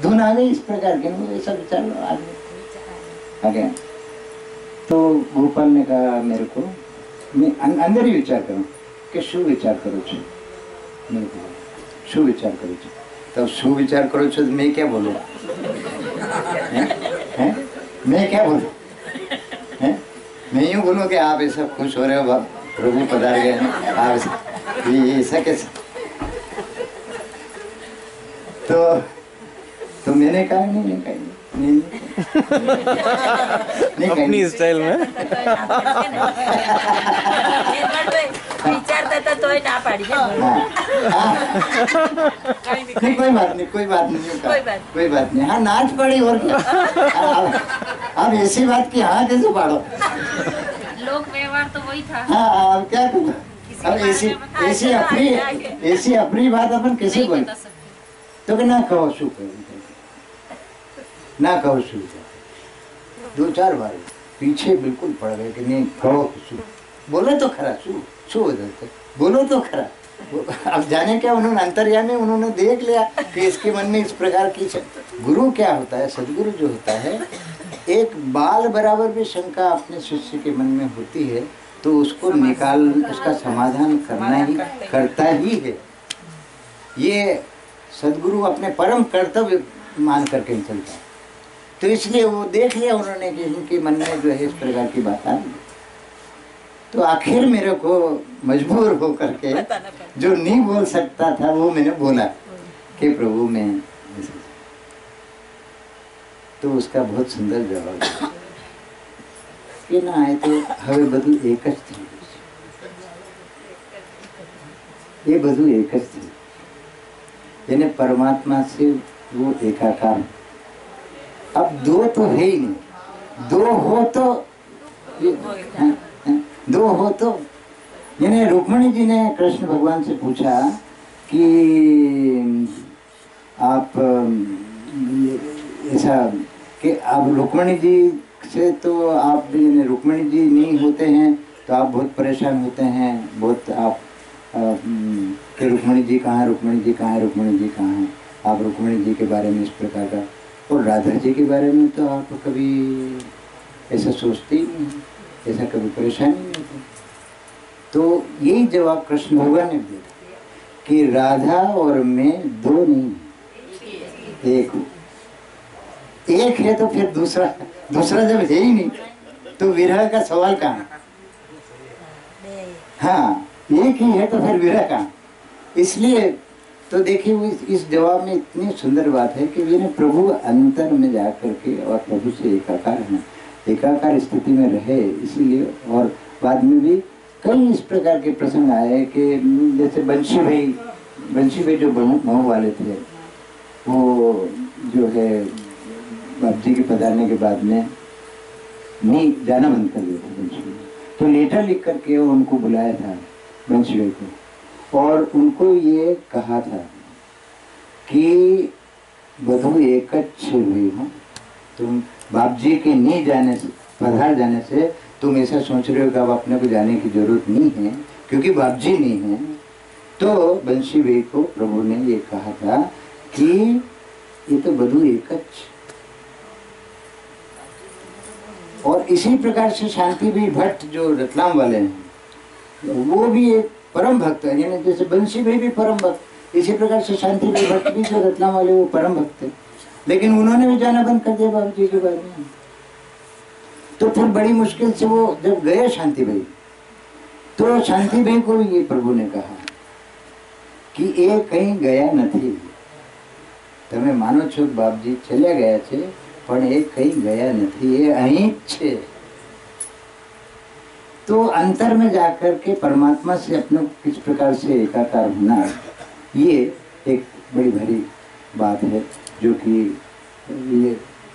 धुन आ गई इस प्रकार के, ऐसा विचार आ गया। तो गोपाल ने कहा मेरे को, मैं अंदर ही विचार करूँ कि शु विचार करो छो, मेरे को शु विचार करो छो। तब शु विचार करो छो तो मैं क्या बोलूँ? मैं क्या बोलूँ? मैं यूँ बोलूँ कि आप ऐसा खुश हो रहे हो, प्रभु पधार गए, आप ये ऐसा कैसे? तो मैंने कहा नहीं अपनी स्टाइल में विचारता तो ना पाड़ी नहीं, कोई बात नहीं, कोई बात नहीं। हाँ, नाच पड़ी और क्या। अब ऐसी बात की हाँ कैसे पाड़ो? लोक व्यवहार तो वही था। हाँ, अब क्या करूँ? अब ऐसी अपनी बात अपन कैसे बोले? तो कि ना कहो शू, ना कहो शू। 2-4 बार पीछे बिल्कुल पड़ गए कि नहीं कहो शू, बोलो तो खरा शू बोलो तो खरा। अब जाने क्या, उन्होंने अंतर्यामी, उन्होंने देख लिया कि इसके मन में इस प्रकार की। गुरु क्या होता है, सदगुरु जो होता है, एक बाल बराबर भी शंका अपने शिष्य के मन में होती है तो उसको निकाल, उसका समाधान करता ही है। ये सदगुरु अपने परम कर्तव्य मान करके चलता है। तो इसलिए वो देख लिया उन्होंने कि इनके मन में जो है इस प्रकार की बात आ रही। तो आखिर मेरे को मजबूर हो करके जो नहीं बोल सकता था वो मैंने बोला कि प्रभु मैं, तो उसका बहुत सुंदर जवाब कि ना आए तो हवे बधु एक थी, ये बधु एक थी, यानी परमात्मा से वो एकाकार। अब दो तो है ही नहीं, दो हो तो यानी रुक्मिणी जी ने कृष्ण भगवान से पूछा कि आप ऐसा कि आप रुक्मिणी जी से, तो आप भी रुक्मिणी जी नहीं होते हैं तो आप बहुत परेशान होते हैं, बहुत आप कि रुक्मिणी जी कहाँ है, रुक्मिणी जी कहाँ है, रुक्मिणी जी कहाँ है। आप रुक्मिणी जी के बारे में इस प्रकार का, और राधा जी के बारे में तो आप कभी ऐसा सोचते ही नहीं, ऐसा कभी परेशानी नहीं होती। तो यही जवाब कृष्ण भगवान ने दिया कि राधा और मैं दो नहीं, एक हूँ। एक है तो फिर दूसरा जब है ही नहीं तो विरह का सवाल कहाँ? हाँ, एक ही है तो फिर विरह कहाँ? इसलिए तो देखिए इस जवाब में इतनी सुंदर बात है कि ये प्रभु अंतर में जा करके और प्रभु से एकाकार है, एकाकार स्थिति में रहे। इसीलिए और बाद में भी कई इस प्रकार के प्रसंग आए कि जैसे बंशी भाई जो महू वाले थे, वो जो है बाप जी के पधारने के बाद में नहीं जाना बंद कर दिया था बंशी भाई। तो लेटर लिख करके उनको बुलाया था बंशी भाई को, और उनको ये कहा था कि बधु एकच्छ हुई हो, तुम बाप जी के नहीं जाने से, पधार जाने से तुम ऐसा सोच रहे हो कि अब अपने को जाने की जरूरत नहीं है क्योंकि बाप जी नहीं है। तो बंशी भाई को प्रभु ने ये कहा था कि ये तो बधु एकच्छ। और इसी प्रकार से शांति भाई भट्ट जो रतलाम वाले हैं वो भी एक परम भक्त है, यानी जैसे बंशी भाई भी परम भक्त, इसी प्रकार से शांति भाई भट्ट भी जो रतलाम वाले वो परम भक्त है, लेकिन उन्होंने भी जाना बंद कर दिया बाबू जी के बारे में। तो फिर बड़ी मुश्किल से वो जब गए शांति भाई, तो शांति भाई को ये प्रभु ने कहा कि ये कहीं गया नहीं, તમે માનો છો બાપજી ચલ્યા ગયા છે પણ એ કहीं गया नहीं, ये અહીં છે। तो अंतर में जाकर के परमात्मा से अपने किस प्रकार से एकाकार होना, ये एक बड़ी भारी बात है जो कि ये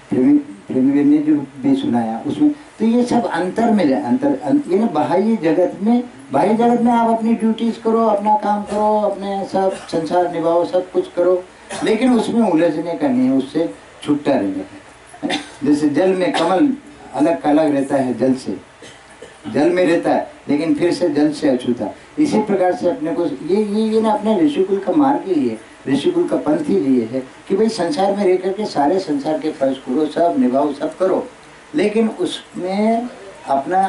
प्रेमी ने जो भी सुनाया उसमें। तो ये सब अंतर में ये ना बाह्य जगत में आप अपनी ड्यूटीज करो, अपना काम करो, अपने सब संसार निभाओ, सब कुछ करो, लेकिन उसमें उलझने का नहीं, उससे छुट्टा रहने का। जैसे जल में कमल अलग का अलग रहता है, जल में रहता है लेकिन फिर से जल से अछूता, इसी प्रकार से अपने को ये ना अपने ऋषिकुल का मार्ग ही है ऋषिकुल का पंथ ही ये है कि भाई संसार में रह करके सारे संसार के फर्ज करो, सब निभाओ, सब करो, लेकिन उसमें अपना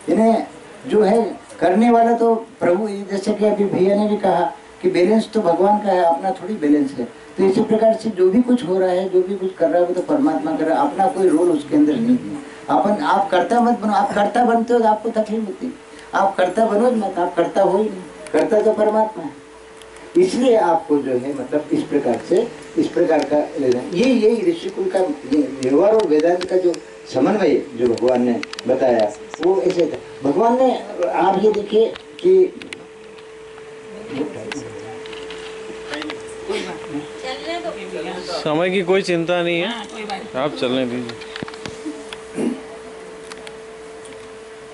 इन्हें जो है करने वाला तो प्रभु। जैसे कि अभी भैया ने भी कहा कि बैलेंस तो भगवान का है, अपना थोड़ी बैलेंस है। तो इसी प्रकार से जो भी कुछ हो रहा है, जो भी कुछ कर रहा है, वो तो परमात्मा कर रहा है, अपना कोई रोल उसके अंदर नहीं है। अपन आप कर्ता मत बनो, आप कर्ता बनते हो तो आपको तकलीफ होती है, आप कर्ता बनो मत, आप कर्ता हो ही नहीं, कर्ता तो परमात्मा है। इसलिए आपको जो है मतलब इस प्रकार से, इस प्रकार का यही ऋषिकुल का व्यवहार और वेदांत का जो समन्वय जो भगवान ने बताया वो ऐसे था। भगवान ने, आप ये देखिए कि समय की कोई चिंता नहीं है, आप चलने दीजिए।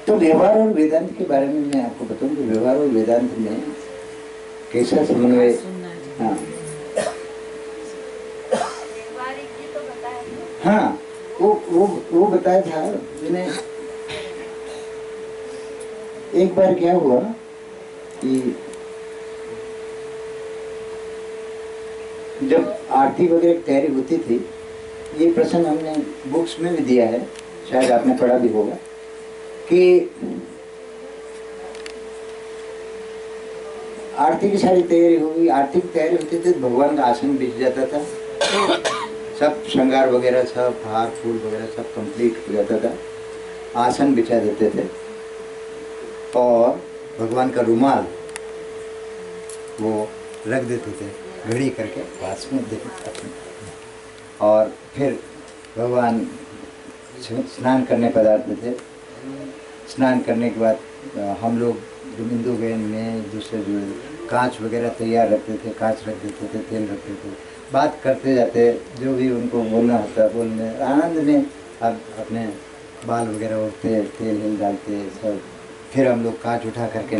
तो व्यवहार और वेदांत के बारे में मैं आपको बताऊं कि व्यवहार और वेदांत में कैसा समन्वय। हाँ हाँ, वो बताया था मैंने। एक बार क्या हुआ कि जब आरती वगैरह की तैयारी होती थी, ये प्रश्न हमने बुक्स में भी दिया है, शायद आपने पढ़ा भी होगा, कि आरती की सारी तैयारी होगी, आरती की तैयारी होती थी तो भगवान का आसन बिछ जाता था, सब श्रृंगार वगैरह, सब हार फूल वगैरह सब कंप्लीट हो जाता था, आसन बिछा देते थे और भगवान का रुमाल वो रख देते थे घड़ी करके पास में देते, और फिर भगवान स्नान करने पधारते थे। स्नान करने के बाद हम लोग जो बिंदु गैन में दूसरे जो कांच वगैरह तैयार रखते थे, कांच रख देते थे, तेल रखते थे, बात करते जाते, जो भी उनको बोलना होता बोलने, आनंद में अब अपने बाल वगैरह उठते, तेल डालते सब। फिर हम लोग कांच उठा करके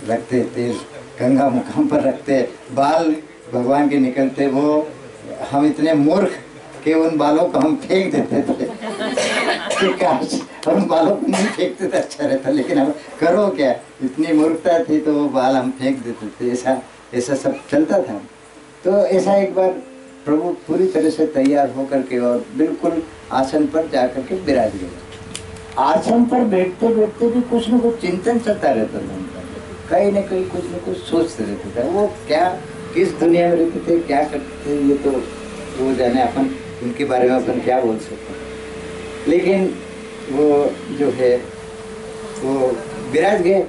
रखते, तेल गंगा मुकाम पर रखते, बाल भगवान के निकलते, वो हम इतने मूर्ख कि उन बालों को हम फेंक देते थे कि काश हम बालों को नहीं फेंकते तो अच्छा रहता, लेकिन हम करो क्या, इतनी मूर्खता थी तो वो बाल हम फेंक देते थे। ऐसा सब चलता था। तो ऐसा एक बार प्रभु पूरी तरह से तैयार होकर के और बिल्कुल आसन पर जाकर के विराज गए। आसन पर बैठते बैठते भी कुछ न कुछ चिंतन चलता रहता था, कहीं न कहीं कुछ न कुछ सोचते रहते थे। वो क्या, किस दुनिया में रहते थे, क्या करते थे, ये तो वो जाने, अपन उनके बारे में अपन क्या बोल सकते हैं। लेकिन वो जो है वो विराज गए,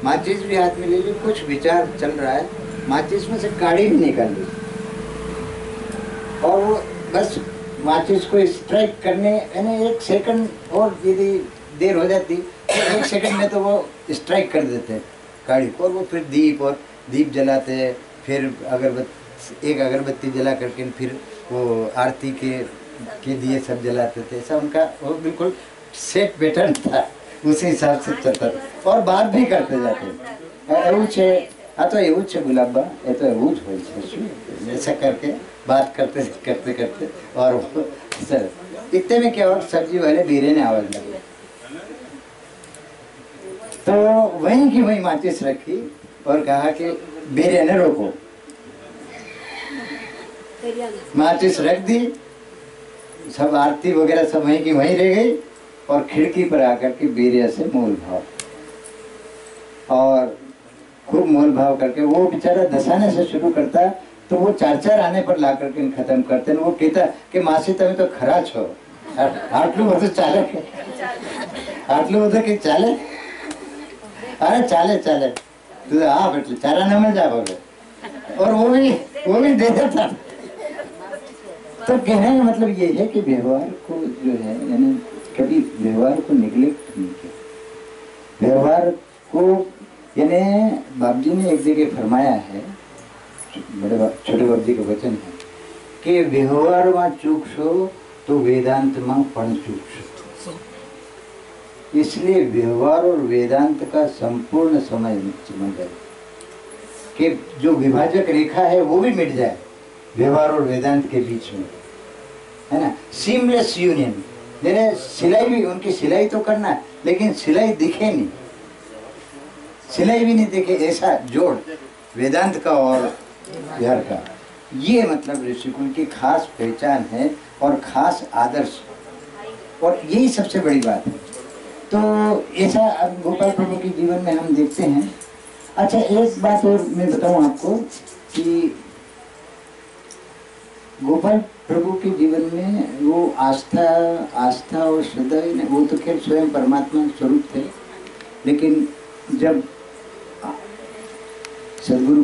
माचिस भी हाथ में ले ली, कुछ विचार चल रहा है, माचिस में से काड़ी भी निकाल ली और वो बस माचिस को स्ट्राइक करने, यानी 1 सेकंड और यदि देर हो जाती तो 1 सेकंड में तो वो स्ट्राइक कर देते काड़ी को, और वो फिर दीप जलाते, फिर एक अगरबत्ती जला करके फिर वो आरती के दिए सब जलाते थे। ऐसा उनका वो बिल्कुल सेट पैटर्न था, उसी हिसाब से चलता था और बात भी करते जाते। हाँ तो એવું છે गुलाबा, ये तो એવું જ હોય છે, ऐसा करके बात करते करते करते और सर इतने में क्या, और सब्जी वाले बीरे ने आवाज लगी तो वहीं की वहीं माचिस रखी और कहा कि बीरे ने रोको। माचिस रख दी, सब आरती वगैरह सब वहीं की वहीं रह गई और खिड़की पर आकर के बीरे से मोल भाव, और खूब मोल भाव करके वो बेचारा दसाने से शुरू करता तो वो 4 आने पर ला करके खत्म करते। वो कहता कि मासी तमें तो खरा छो, आटलू બધું ચાલે, આટલું બધું કે ચાલે, अरे चाले चाले तू आ बेटे 4 आने में जा बोले, और वो भी दे देता। तो कहने का मतलब ये है कि व्यवहार को जो है, यानी कभी व्यवहार को निगलेक्ट नहीं किया। व्यवहार को यानी बाप जी ने एक जगह फरमाया है, बड़े छोटे बाप जी का वचन है कि व्यवहार में चूकशो तो वेदांत में पण चूकशो। इसलिए व्यवहार और वेदांत का संपूर्ण समय समझ जाए कि जो विभाजक रेखा है वो भी मिट जाए व्यवहार और वेदांत के बीच में, है ना, सीमलेस यूनियन। जैसे सिलाई भी, उनकी सिलाई तो करना है लेकिन सिलाई दिखे नहीं, सिलाई भी नहीं दिखे, ऐसा जोड़ वेदांत का और व्यवहार का। ये मतलब ऋषिकुल की खास पहचान है और खास आदर्श, और यही सबसे बड़ी बात है। तो ऐसा अब गोपाल प्रभु के जीवन में हम देखते हैं। अच्छा, एक बात और मैं बताऊं आपको कि गोपाल प्रभु के जीवन में वो आस्था और श्रद्धा, वो तो खैर स्वयं परमात्मा स्वरूप थे, लेकिन जब सदगुरु